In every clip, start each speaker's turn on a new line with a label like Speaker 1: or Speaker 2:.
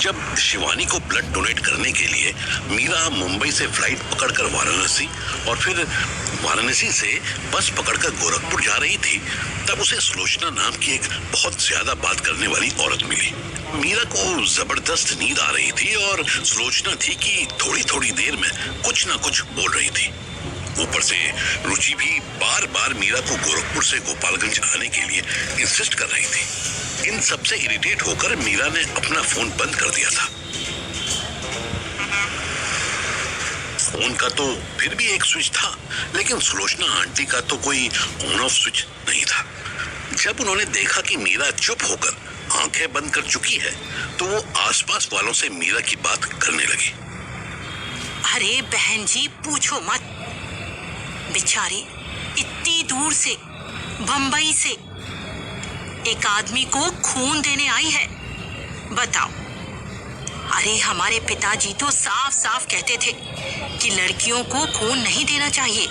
Speaker 1: जब शिवानी को blood donate करने के लिए मीरा मुंबई से फ्लाइट पकड़कर वाराणसी और फिर वाराणसी से बस पकड़कर गोरखपुर जा रही थी, तब उसे सुलोचना नाम की एक बहुत ज्यादा बात करने वाली औरत मिली। मीरा को जबरदस्त नींद आ रही थी और सुलोचना थी कि थोड़ी थोड़ी देर में कुछ ना कुछ बोल रही थी। ऊपर से रुचि भी बार बार मीरा को गोरखपुर से गोपालगंज आने के लिए इंसिस्ट कर रही थी। इन सब से इरिटेट होकर मीरा ने अपना फोन बंद कर दिया था। फोन का तो फिर भी एक स्विच था, लेकिन सुलोचना आंटी का तो कोई ऑन ऑफ स्विच नहीं था। जब उन्होंने देखा कि मीरा चुप होकर आंखें बंद कर चुकी है, तो वो आसपास वालों से मीरा की बात करने लगी।
Speaker 2: अरे बहन जी, पूछो मत। बेचारी इतनी दूर से, बंबई से एक आदमी को खून देने आई है, बताओ। अरे हमारे पिताजी तो साफ साफ कहते थे कि लड़कियों को खून नहीं देना चाहिए।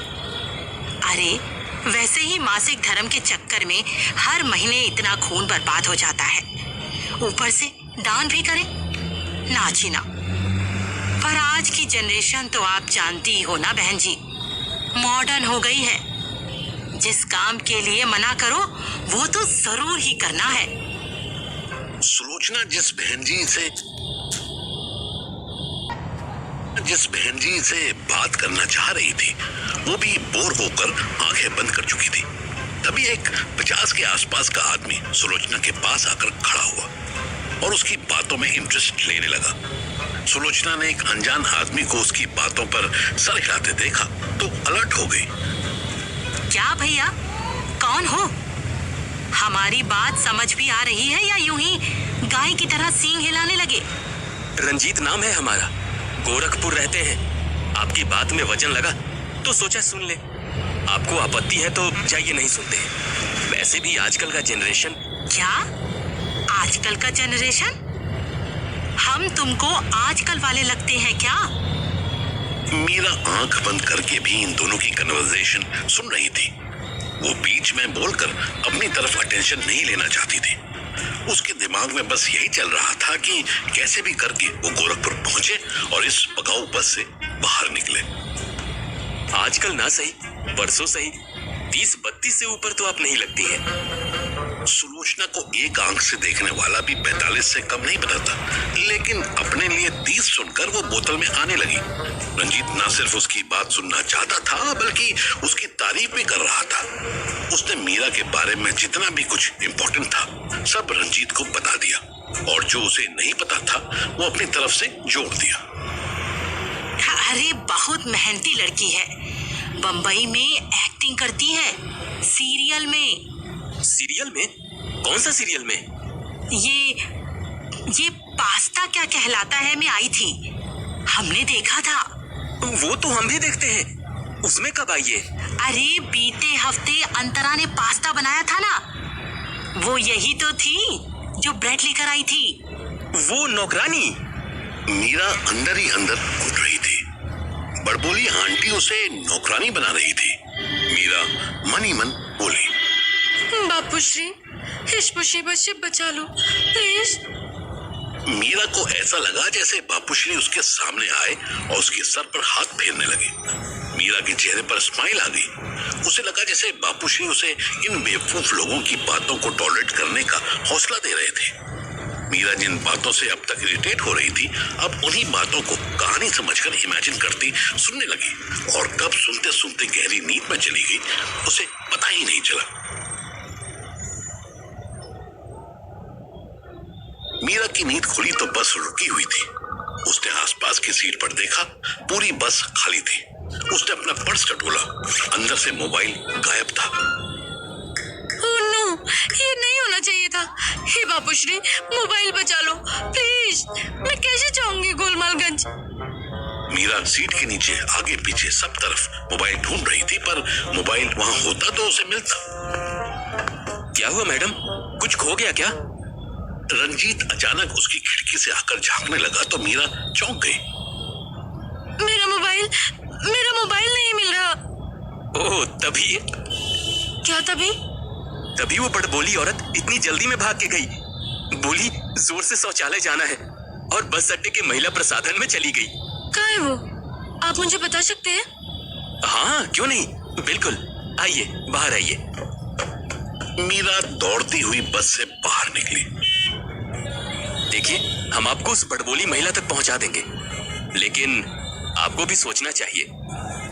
Speaker 2: अरे वैसे ही मासिक धर्म के चक्कर में हर महीने इतना खून बर्बाद हो जाता है, ऊपर से दान भी करें, ना जी ना। पर आज की जनरेशन तो आप जानती ही हो ना बहन जी, मॉडर्न हो गई है। जिस काम के लिए मना करो वो तो जरूर ही करना है।
Speaker 1: सुलोचना जिस बहन जी से बात करना चाह रही थी, वो भी बोर होकर आंखें बंद कर चुकी थी। तभी एक 50 के आसपास का आदमी सुलोचना के पास आकर खड़ा हुआ और उसकी बातों में इंटरेस्ट लेने लगा। सुलोचना ने एक अनजान आदमी को उसकी बातों पर सर हिलाते देखा तो अलर्ट हो गई।
Speaker 2: क्या भैया, कौन हो? हमारी बात समझ भी आ रही है या यूं ही गाय की तरह सींग हिलाने लगे?
Speaker 3: रंजीत नाम है हमारा, गोरखपुर रहते हैं। आपकी बात में वजन लगा तो सोचा सुन ले। आपको आपत्ति है तो जाइए, नहीं सुनते। वैसे भी आजकल का जनरेशन।
Speaker 2: क्या आजकल का जनरेशन? हम तुमको आजकल वाले लगते हैं क्या?
Speaker 1: मीरा आंख बंद करके भी इन दोनों की कन्वर्सेशन सुन रही थी। वो बीच में बोलकर अपनी तरफ अटेंशन नहीं लेना चाहती थी। उसके दिमाग में बस यही चल रहा था कि कैसे भी करके वो गोरखपुर पहुंचे और इस पकाऊ बस से बाहर निकले।
Speaker 3: आजकल ना सही, परसों सही 30-32 से ऊपर तो आप नहीं लगती हैं।
Speaker 1: सुलोचना को एक आंख से देखने वाला भी 45 से कम नहीं बताता, लेकिन अपने लिए 30 सुनकर वो बोतल में आने लगी। रंजीत ना सिर्फ उसकी बात सुनना चाहता था, बल्कि उसकी तारीफ भी कर रहा था। उसने मीरा के बारे में जितना भी कुछ इम्पोर्टेंट था सब रंजीत को बता दिया, और जो उसे नहीं पता था वो अपनी तरफ से जोड़ दिया।
Speaker 2: अरे बहुत मेहनती लड़की है, बंबई में एक्टिंग करती है, सीरियल में।
Speaker 3: सीरियल में? कौन सा सीरियल में?
Speaker 2: ये पास्ता क्या कहलाता है में आई थी, हमने देखा था।
Speaker 3: वो तो हम भी देखते हैं, उसमें कब आई है?
Speaker 2: अरे बीते हफ्ते अंतरा ने पास्ता बनाया था ना, वो यही तो थी जो ब्रेड लेकर आई थी।
Speaker 3: वो नौकरानी?
Speaker 1: मीरा अंदर ही अंदर घुट रही थी। बड़बोली आंटी उसे नौकरानी बना रही थी। मीरा मन ही मन बोली,
Speaker 4: बापूश्री, इस मुसीबत से बचा लो प्लीज।
Speaker 1: मीरा को ऐसा लगा जैसे बापूश्री उसके सामने आए और उसके सर पर हाथ फेरने लगे। मीरा के चेहरे पर स्माइल आ गई। उसे लगा जैसे बापूश्री उसे इन बेवकूफ लोगों की बातों को टॉलरेट करने का हौसला दे रहे थे। मीरा जिन बातों से अब तक इरिटेट हो रही थी, अब उन्हीं बातों को कहानी समझकर इमेजिन करती सुनने लगी, और कब सुनते सुनते गहरी नींद में चली गई उसे पता ही नहीं चला। मीरा की नींद खुली तो बस रुकी हुई थी। उसने आसपास की सीट पर देखा, पूरी बस खाली थी। उसने अपना पर्स टटोला, अंदर से मोबाइल गायब था।
Speaker 4: ओह नो, ये नहीं होना चाहिए था। हे बापूश्री, मोबाइल बचा लो प्लीज। मैं कैसे जाऊंगी गोलमालगंज?
Speaker 1: मीरा सीट के नीचे आगे पीछे सब तरफ मोबाइल ढूंढ रही थी, पर मोबाइल वहां होता तो उसे मिलता।
Speaker 3: क्या हुआ मैडम, कुछ खो गया क्या?
Speaker 1: रंजीत अचानक उसकी खिड़की से आकर झांकने लगा तो मीरा चौंक गई।
Speaker 4: मेरा मोबाइल नहीं मिल रहा।
Speaker 3: ओह तभी?
Speaker 4: क्या तभी?
Speaker 3: तभी वो बड़बोली औरत इतनी जल्दी में भाग के गई। बोली जोर से शौचालय जाना है और बस अड्डे के महिला प्रसाधन में चली गई।
Speaker 4: कहाँ है वो? आप मुझे बता सकते हैं?
Speaker 3: हाँ, क्यों नहीं, बिल्कुल। आइए, बाहर आइए।
Speaker 1: मीरा दौड़ती हुई बस से बाहर निकली।
Speaker 3: देखिए, हम आपको उस बड़बोली महिला तक पहुंचा देंगे, लेकिन आपको भी सोचना चाहिए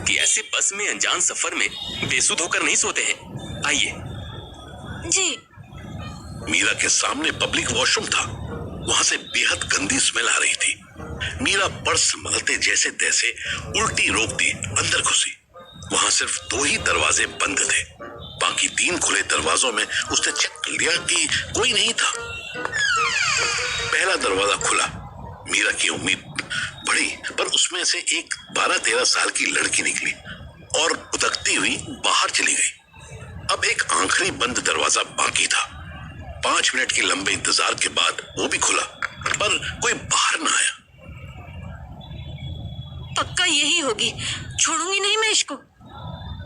Speaker 3: कि ऐसे बस में अनजान सफर में बेसुध होकर नहीं सोते हैं। आइए।
Speaker 4: जी।
Speaker 1: मीरा के सामने पब्लिक वॉशरूम था। वहां से बेहद गंदी स्मेल आ रही थी। मीरा पर्स संभालते जैसे तैसे उल्टी रोक दी अंदर घुसी। वहां सिर्फ 2 ही दरवाजे बंद थे। बाकी 3 खुले दरवाजों में उसने चेक कर लिया कि कोई नहीं था। पहला दरवाजा खुला। मीरा की उम्मीद बढ़ी, पर उसमें से एक 12-13 साल की लड़की निकली और उदकती हुई बाहर चली गई। अब एक आखिरी बंद दरवाजा बाकी था। 5 मिनट के लंबे इंतजार के बाद वो भी खुला, पर कोई बाहर ना आया।
Speaker 4: पक्का यही होगी, छोड़ूंगी नहीं मैं इसको।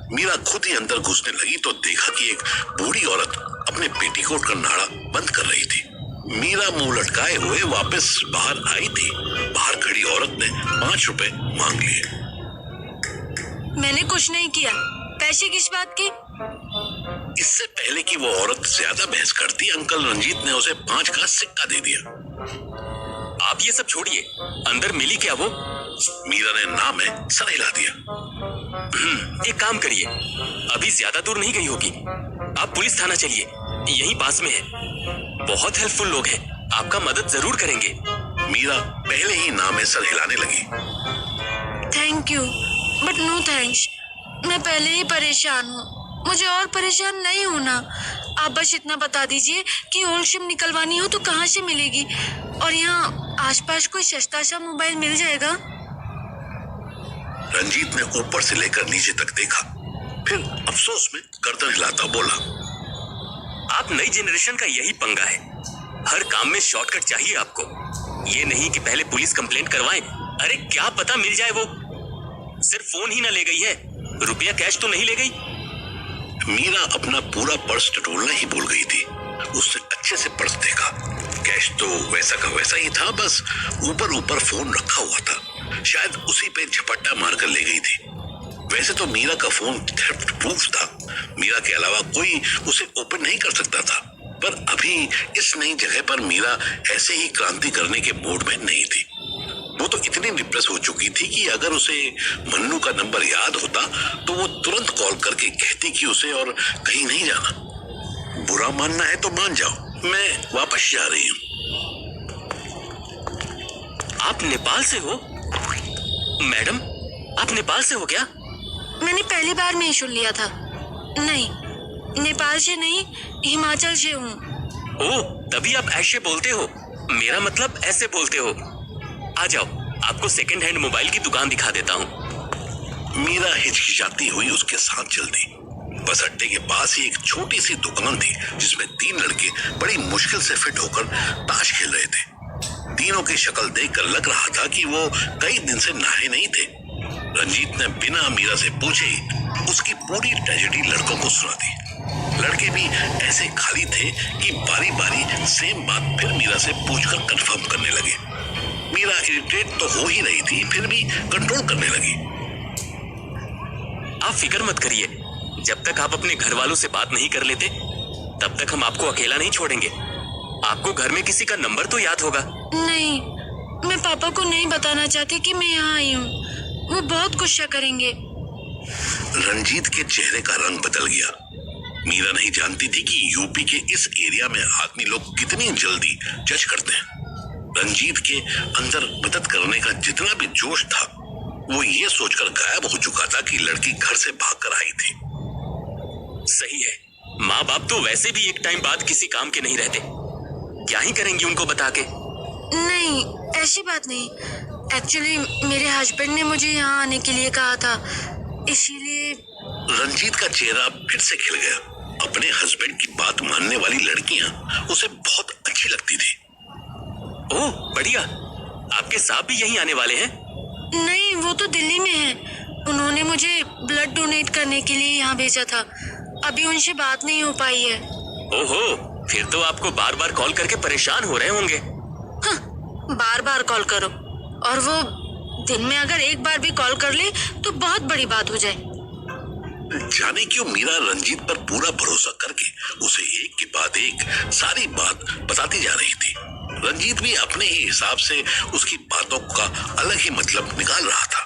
Speaker 1: मीरा खुद ही अंदर घुसने लगी तो देखा कि एक बूढ़ी औरत अपने पेटीकोट का नाड़ा बंद कर रही थी। मीरा मुंह लटकाए हुए वापस बाहर आई थी। बाहर खड़ी औरत ने 5 रुपए मांग लिए।
Speaker 4: मैंने कुछ नहीं किया। पैसे किस बात के?
Speaker 1: इससे पहले कि वो औरत ज्यादा बहस करती, अंकल रंजीत ने उसे 5 का सिक्का दे दिया।
Speaker 3: आप ये सब छोड़िए, अंदर मिली क्या वो?
Speaker 1: मीरा ने ना में सर हिला दिया।
Speaker 3: एक काम करिए, अभी ज्यादा दूर नहीं गई होगी। आप पुलिस थाना चलिए, यहीं पास में है। बहुत हेल्पफुल लोग हैं, आपका मदद जरूर करेंगे।
Speaker 1: मीरा पहले ही ना में सर हिलाने लगी।
Speaker 4: Thank you, but no thanks. मैं पहले ही परेशान हूँ, मुझे और परेशान नहीं होना। आप बस इतना बता दीजिए कि ओल्ड सिम निकलवानी हो तो कहाँ से मिलेगी, और यहाँ आसपास कोई सस्ता सा मोबाइल मिल जाएगा?
Speaker 1: रंजीत ने ऊपर से लेकर नीचे तक देखा, फिर अफसोस में गर्दन हिलाता बोला,
Speaker 3: आप नई जनरेशन का यही पंगा है। हर काम में शॉर्टकट चाहिए आपको। ये नहीं कि पहले पुलिस कंप्लेंट करवाएं। अरे क्या पता मिल जाए वो। सिर्फ फोन ही ना ले गई है, रुपया कैश तो नहीं ले गई।
Speaker 1: मीरा अपना पूरा पर्स टटोलना ही भूल गई थी। उसने अच्छे से पर्स देखा। कैश तो वैसा का वैसा ही था, बस ऊपर फोन रखा हुआ था। शायद उसी पे झपट्टा मारकर ले गई थी। वैसे तो मीरा का फोन थेफ्ट प्रूफ था। मीरा के अलावा कोई उसे ओपन नहीं कर सकता था, पर अभी इस नई जगह पर मीरा ऐसे ही क्रांति करने के मूड में नहीं थी। वो तो इतनी डिप्रेस हो चुकी थी कि अगर उसे मन्नू का नंबर याद होता तो वो तुरंत कॉल करके कहती कि उसे और कहीं नहीं जाना। बुरा मानना है तो मान जाओ, मैं वापस जा रही हूँ।
Speaker 3: आप नेपाल से हो? मैडम, आप नेपाल से हो क्या?
Speaker 4: मैंने पहली बार में ही सुन लिया था। नहीं, नेपाल से नहीं, हिमाचल से हूँ।
Speaker 3: ओह, तभी आप ऐसे बोलते हो। मेरा मतलब ऐसे बोलते हो। आ जाओ, आपको सेकंड हैंड मोबाइल की दुकान दिखा देता हूँ।
Speaker 1: मीरा हिचकिचाती हुई उसके साथ चल दी। बस अड्डे के पास ही एक छोटी सी दुकान थी जिसमें 3 लड़के बड़ी मुश्किल से फिट होकर ताश खेल रहे थे। तीनों की शक्ल देखकर लग रहा था कि वो कई दिन से नहाए नहीं थे। रंजीत ने बिना मीरा से पूछे ही उसकी पूरी ट्रेजेडी लड़कों को सुना दी। लड़के भी ऐसे खाली थे कि बारी बारी सेम बात फिर मीरा से पूछकर कंफर्म करने लगे। मीरा इरिटेट तो हो ही रही थी, फिर भी कंट्रोल करने लगी।
Speaker 3: आप फिक्र मत करिए, जब तक आप अपने घर वालों से बात नहीं कर लेते तब तक हम आपको अकेला नहीं छोड़ेंगे। आपको घर में किसी का नंबर तो याद होगा।
Speaker 4: नहीं, मैं पापा को नहीं बताना चाहती कि मैं यहाँ आई हूँ। वो बहुत गुस्सा करेंगे।
Speaker 1: रंजीत के चेहरे का रंग बदल गया। मीरा नहीं जानती थी कि यूपी के इस एरिया में आदमी लोग कितनी जल्दी जज करते हैं। रंजीत के अंदर मदद करने का जितना भी जोश था, वो ये सोचकर गायब हो चुका था कि लड़की घर से भागकर आई थी।
Speaker 3: सही है, माँ बाप तो वैसे भी एक टाइम बाद किसी काम के नहीं रहते। क्या ही करेंगी उनको बता के?
Speaker 4: नहीं, ऐसी बात नहीं। एक्चुअली मेरे हस्बैंड ने मुझे यहाँ आने के लिए कहा था, इसीलिए।
Speaker 1: रंजीत का चेहरा फिर से खिल गया। अपने हस्बैंड की बात मानने वाली लड़कियां उसे बहुत अच्छी लगती थी।
Speaker 3: ओह बढ़िया, आपके साहब भी यहीं आने वाले हैं?
Speaker 4: नहीं, वो तो दिल्ली में है। उन्होंने मुझे ब्लड डोनेट करने के लिए यहाँ भेजा था। अभी उनसे बात नहीं हो पाई है।
Speaker 3: ओहो, फिर तो आपको बार बार कॉल करके परेशान हो रहे होंगे।
Speaker 4: हाँ, बार बार कॉल करो, और वो दिन में अगर एक बार भी कॉल कर ले तो बहुत बड़ी बात हो जाए।
Speaker 1: जाने क्यों मीरा रंजीत पर पूरा भरोसा करके उसे एक के बाद एक सारी बात बताती जा रही थी। रंजीत भी अपने ही हिसाब से उसकी बातों का अलग ही मतलब निकाल रहा था।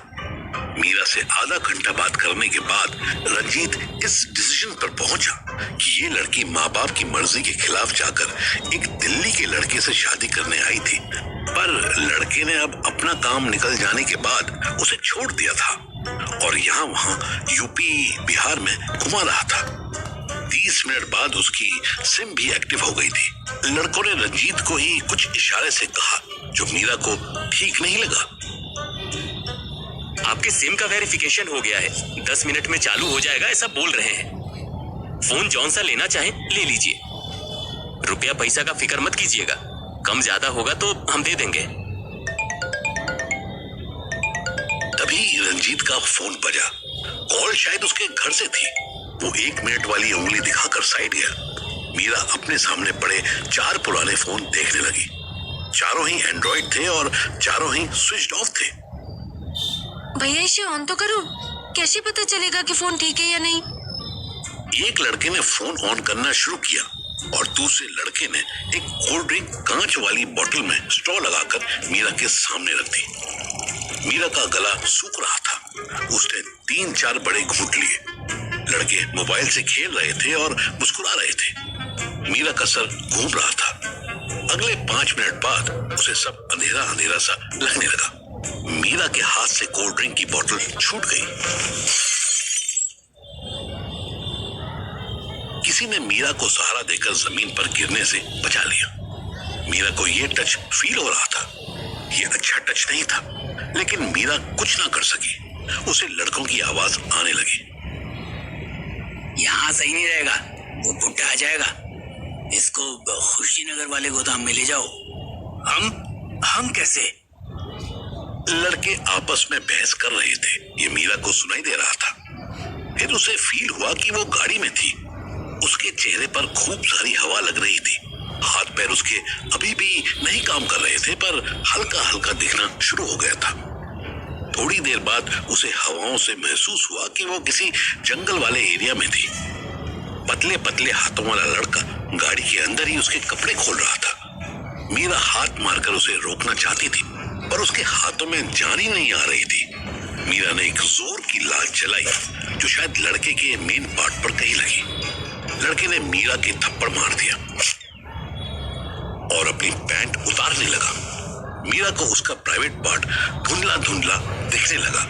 Speaker 1: मीरा से आधा घंटा बात करने के बाद रंजीत इस डिसीजन पर पहुंचा कि ये लड़की माँ बाप की मर्जी के खिलाफ जाकर एक दिल्ली के लड़के से शादी करने आई थी, पर लड़के ने अब अपना काम निकल जाने के बाद उसे छोड़ दिया था और यहाँ वहाँ यूपी बिहार में घुमा रहा था। 30 मिनट बाद उसकी सिम भी एक्टिव हो गई थी। लड़कों ने रंजीत को ही कुछ इशारे से कहा जो मीरा को ठीक नहीं लगा।
Speaker 3: आपके सिम का वेरिफिकेशन हो गया है, 10 मिनट में चालू हो जाएगा ऐसा बोल रहे हैं। फोन जौन सा लेना चाहे ले लीजिए, रुपया पैसा का फिक्र मत कीजिएगा, कम ज्यादा होगा तो हम दे देंगे।
Speaker 1: तभी रंजीत का फोन बजा। कॉल शायद उसके घर से थी। वो 1 मिनट वाली उंगली दिखाकर साइड गया। मीरा अपने सामने पड़े 4 पुराने फोन देखने लगी। चारों ही एंड्रॉइड थे और चारों ही स्विच ऑफ थे।
Speaker 4: भैया इसे ऑन तो करो, कैसे पता चलेगा कि फोन ठीक है या नहीं?
Speaker 1: एक लड़के ने फोन ऑन करना शुरू किया और दूसरे लड़के ने एक कोल्ड ड्रिंक कांच वाली बोतल में स्ट्रॉ लगाकर मीरा के सामने रख दी। मीरा का गला सूख रहा था। उसने 3-4 बड़े घूंट लिए। लड़के मोबाइल से खेल रहे थे और मुस्कुरा रहे थे। मीरा का सर घूम रहा था। अगले 5 मिनट बाद उसे सब अंधेरा अंधेरा सा लगने लगा। मीरा के हाथ से कोल्ड ड्रिंक की बोतल छूट गई। किसी ने मीरा को सहारा देकर जमीन पर गिरने से बचा लिया। मीरा को यह टच फील हो रहा था। यह अच्छा टच नहीं था, लेकिन मीरा कुछ ना कर सकी। उसे लड़कों की आवाज आने लगी।
Speaker 5: यहाँ सही नहीं रहेगा, वो बुड्ढा आ जाएगा। इसको खुशीनगर वाले गोदाम में ले जाओ।
Speaker 3: हम कैसे?
Speaker 1: लड़के आपस में बहस कर रहे थे। ये मीरा को सुनाई दे रहा था। फिर उसे फील हुआ कि वो गाड़ी में थी। उसके चेहरे पर खूब सारी हवा लग रही थी। हाथ पैर उसके अभी भी नहीं काम कर रहे थे, पर हल्का हल्का दिखना शुरू हो गया था। थोड़ी देर बाद उसे हवाओं से महसूस हुआ कि वो किसी जंगल वाले एरिया में थी। पतले पतले हाथों वाला लड़का गाड़ी के अंदर ही उसके कपड़े खोल रहा था। मीरा हाथ मारकर उसे रोकना चाहती थी, पर उसके हाथों में जान ही नहीं आ रही थी। मीरा ने एक जोर की लात चलाई जो शायद लड़के के मेन पार्ट पर कहीं लगी। लड़के ने मीरा के थप्पड़ मार दिया और अपनी पैंट उतारने लगा। मीरा को उसका प्राइवेट पार्ट धुंधला धुंधला दिखने लगा।